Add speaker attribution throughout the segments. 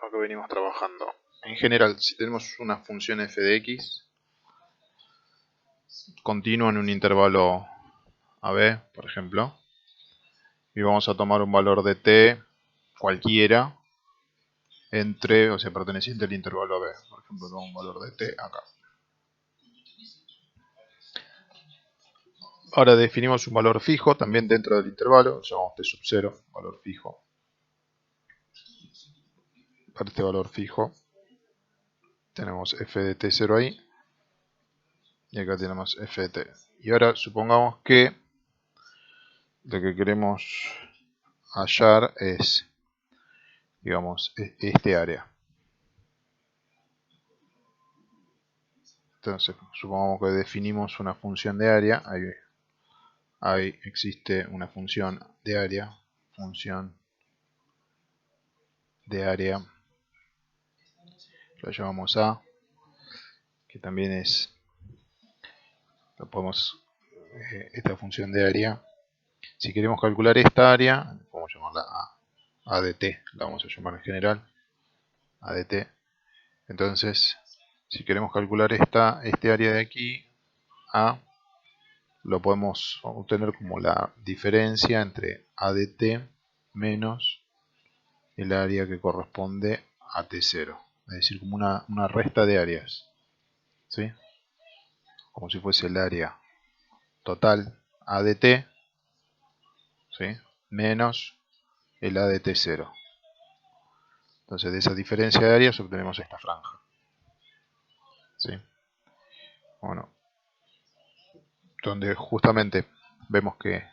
Speaker 1: lo que venimos trabajando. En general, si tenemos una función f de x continua en un intervalo AB, por ejemplo, y vamos a tomar un valor de t cualquiera entre, o sea, perteneciente al intervalo AB. Por ejemplo, tomo un valor de t acá. Ahora definimos un valor fijo también dentro del intervalo, llamamos t sub 0, valor fijo. Para este valor fijo tenemos f de t0 ahí, y acá tenemos f de t. Y ahora supongamos que lo que queremos hallar es, digamos, este área. Entonces, supongamos que definimos una función de área. Ahí existe una función de área. Función de área. Lo llamamos A. Que también es, lo podemos, esta función de área. Si queremos calcular esta área, podemos llamarla A de t. La vamos a llamar en general A de t. Entonces, si queremos calcular este área de aquí, A, lo podemos obtener como la diferencia entre A de t menos el área que corresponde a t0. Es decir, como una resta de áreas. ¿Sí? Como si fuese el área total A de t, ¿sí?, menos el A de t0. Entonces, de esa diferencia de áreas obtenemos esta franja. ¿Sí? Bueno, donde justamente vemos que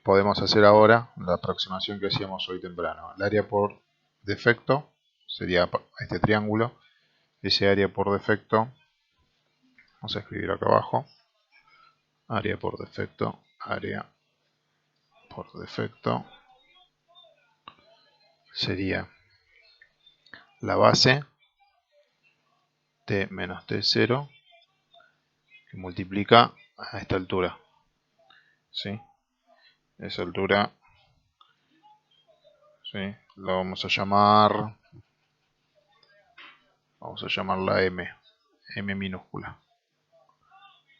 Speaker 1: podemos hacer ahora la aproximación que hacíamos hoy temprano. El área por defecto sería este triángulo. Ese área por defecto, vamos a escribir acá abajo, área por defecto sería la base t menos t0 que multiplica a esta altura. ¿Sí? Esa altura, ¿sí?, la vamos a llamarla m minúscula.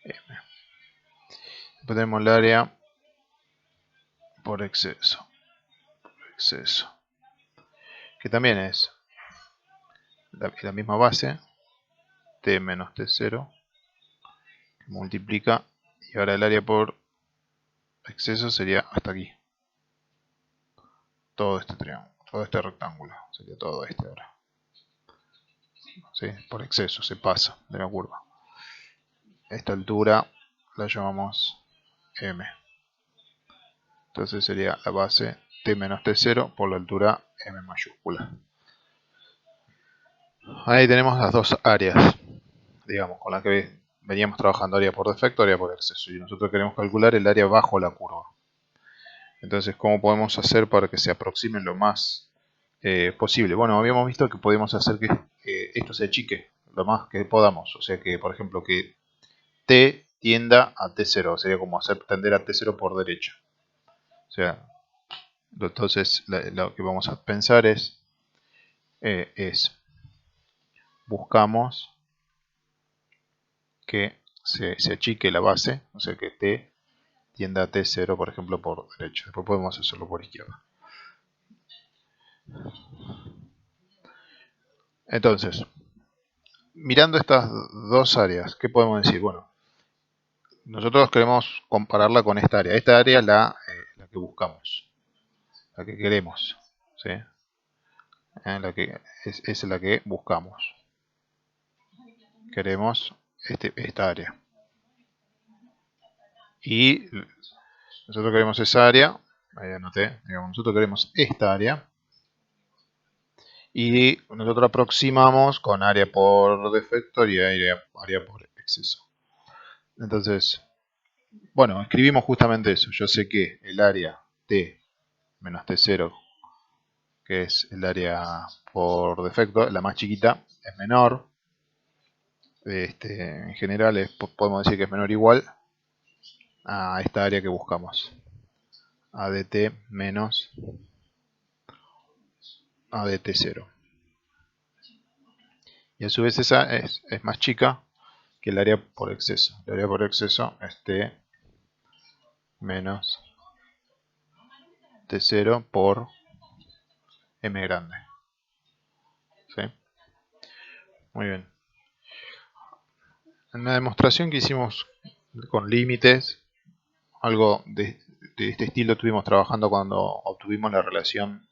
Speaker 1: M. Después tenemos el área por exceso, que también es la misma base, t menos t0, que multiplica, y ahora el área por exceso sería hasta aquí. Todo este triángulo, todo este rectángulo, sería todo este ahora. ¿Sí? Por exceso, se pasa de la curva. Esta altura la llamamos m. Entonces sería la base t menos t0 por la altura m mayúscula. Ahí tenemos las dos áreas, digamos, con las que veníamos trabajando, área por defecto, área por exceso. Y nosotros queremos calcular el área bajo la curva. Entonces, ¿cómo podemos hacer para que se aproximen lo más posible? Bueno, habíamos visto que podemos hacer que esto se achique lo más que podamos. O sea que, por ejemplo, que t tienda a t0. Sería como hacer tender a t0 por derecha. O sea, entonces lo que vamos a pensar es buscamos que se achique la base, o sea que t tienda a t0, por ejemplo, por derecha. Después podemos hacerlo por izquierda. Entonces, mirando estas dos áreas, ¿qué podemos decir? Bueno, nosotros queremos compararla con esta área. Esta área es la que buscamos, la que queremos, ¿sí? Es la que buscamos. Queremos esta área. Y nosotros queremos esa área, ahí anoté, digamos, nosotros queremos esta área. Y nosotros aproximamos con área por defecto y área por exceso. Entonces, bueno, escribimos justamente eso. Yo sé que el área t menos t0, que es el área por defecto, la más chiquita, es menor. En general podemos decir que es menor o igual a esta área que buscamos. A de t menos a de t0. Y a su vez esa es más chica que el área por exceso. El área por exceso es t menos t0 por m grande. ¿Sí? Muy bien. En la demostración que hicimos con límites, algo de este estilo estuvimos trabajando cuando obtuvimos la relación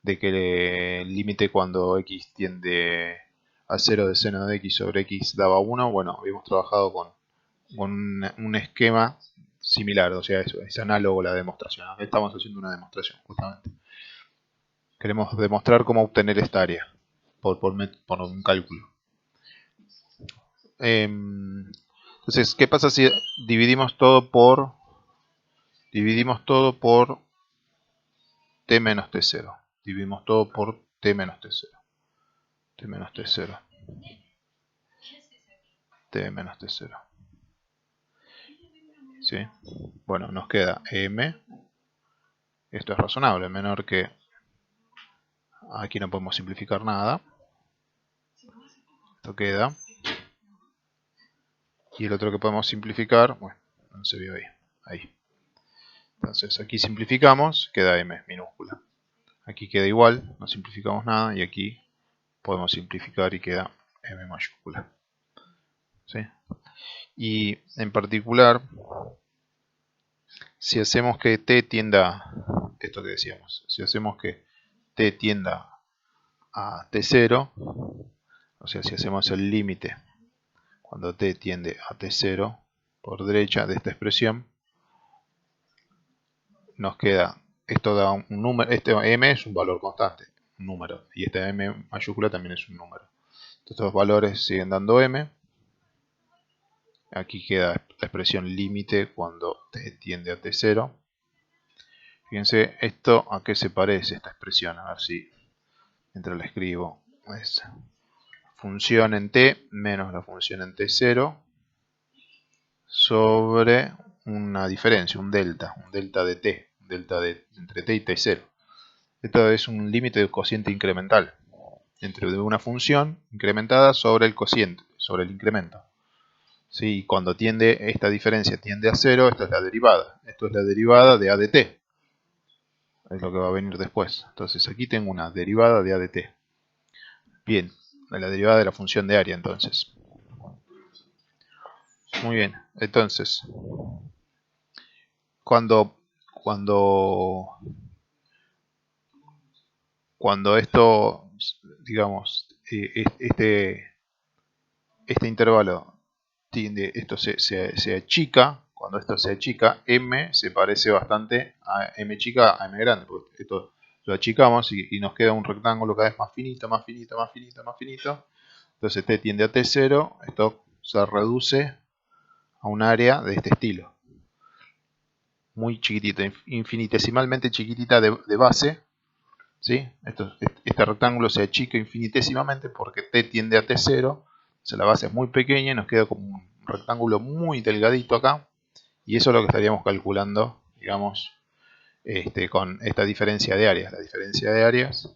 Speaker 1: de que el límite cuando x tiende a 0 de seno de x sobre x daba 1. Bueno, habíamos trabajado con un esquema similar, o sea, es análogo la demostración. Aquí estamos haciendo una demostración, justamente. Queremos demostrar cómo obtener esta área por un cálculo. Entonces, ¿qué pasa si dividimos todo por t menos t0? Dividimos todo por t menos t0. T menos t0. T menos t0. ¿Sí? Bueno, nos queda m. Esto es razonable, menor que... Aquí no podemos simplificar nada. Esto queda. Y el otro que podemos simplificar, bueno, no se vio ahí. Ahí. Entonces aquí simplificamos, queda m minúscula. Aquí queda igual, no simplificamos nada. Y aquí podemos simplificar y queda m mayúscula. ¿Sí? Y en particular, si hacemos que t tienda, esto que decíamos, si hacemos que t tienda a t0, o sea, si hacemos el límite cuando t tiende a t0 por derecha de esta expresión, nos queda, esto da un número, este m es un valor constante, un número, y esta m mayúscula también es un número. Estos valores siguen dando m. Aquí queda la expresión límite cuando t tiende a t0. Fíjense, esto a qué se parece esta expresión, a ver si mientras la escribo. Es función en t menos la función en t0 sobre una diferencia, un delta de t, entre t y t0. Esto es un límite de cociente incremental entre una función incrementada sobre el cociente, sobre el incremento. ¿Sí? Cuando esta diferencia tiende a 0, esta es la derivada. Esto es la derivada de a de t. Es lo que va a venir después. Entonces aquí tengo una derivada de a de t. Bien, la derivada de la función de área entonces. Muy bien, entonces, cuando esto, digamos, este intervalo tiende, esto se achica, cuando esto se achica, m se parece bastante a m chica a m grande, porque esto lo achicamos y nos queda un rectángulo cada vez más finito, más finito, más finito, más finito. Entonces t tiende a t0, esto se reduce a un área de este estilo. Muy chiquitita, infinitesimalmente chiquitita de base. ¿Sí? Este rectángulo se achica infinitesimamente porque t tiende a t0. O sea, la base es muy pequeña y nos queda como un rectángulo muy delgadito acá. Y eso es lo que estaríamos calculando, digamos, con esta diferencia de áreas. La diferencia de áreas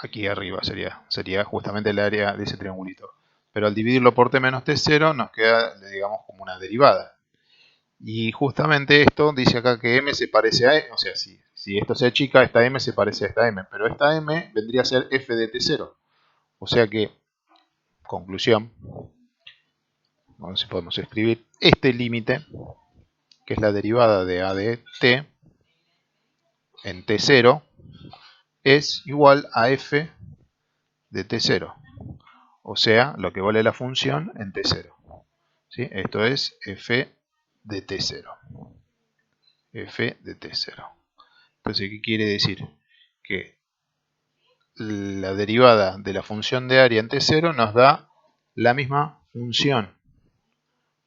Speaker 1: aquí arriba sería justamente el área de ese triangulito. Pero al dividirlo por t menos t0 nos queda, digamos, como una derivada. Y justamente esto dice acá que m se parece a e, o sea, si esto se achica, esta m se parece a esta m, pero esta m vendría a ser f de t0. O sea que, conclusión, vamos a ver si podemos escribir, este límite, que es la derivada de a de t en t0, es igual a f de t0. O sea, lo que vale la función en t0. ¿Sí? Esto es f de t0. F de t0. Entonces, ¿qué quiere decir? Que la derivada de la función de área en t0 nos da la misma función.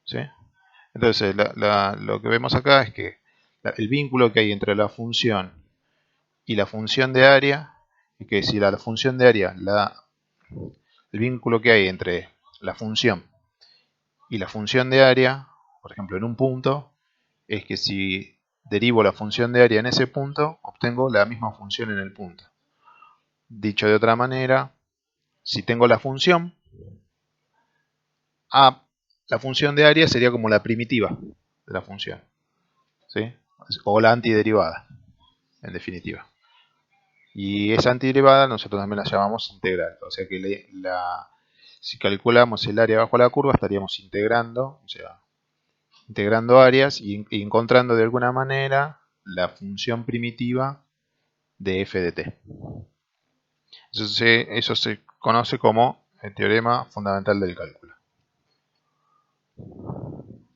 Speaker 1: ¿Sí? Entonces, lo que vemos acá es que el vínculo que hay entre la función y la función de área, es que si la función de área, el vínculo que hay entre la función y la función de área, por ejemplo en un punto, es que si derivo la función de área en ese punto, obtengo la misma función en el punto. Dicho de otra manera, si tengo la función A, la función de área sería como la primitiva de la función, ¿sí? O la antiderivada, en definitiva. Y esa antiderivada nosotros también la llamamos integral. O sea que si calculamos el área bajo la curva estaríamos integrando, o sea, integrando áreas y encontrando de alguna manera la función primitiva de f de t. Eso se conoce como el teorema fundamental del cálculo.